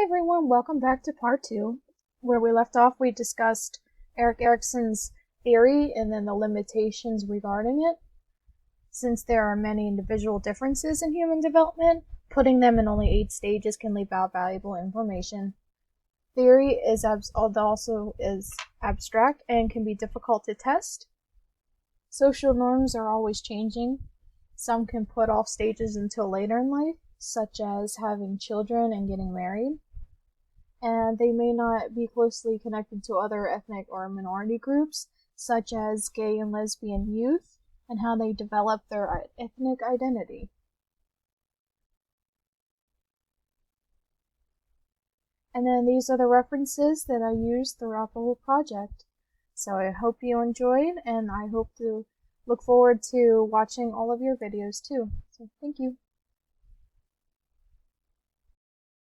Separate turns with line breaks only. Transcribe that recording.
Hi everyone, welcome back to part 2. Where we left off, we discussed Erik Erikson's theory and then the limitations regarding it. Since there are many individual differences in human development, putting them in only 8 stages can leave out valuable information. Theory is also abstract and can be difficult to test. Social norms are always changing. Some can put off stages until later in life, such as having children and getting married. And they may not be closely connected to other ethnic or minority groups, such as gay and lesbian youth, and how they develop their ethnic identity. And then these are the references that I used throughout the whole project. So I hope you enjoyed, and I hope to look forward to watching all of your videos too. So thank you.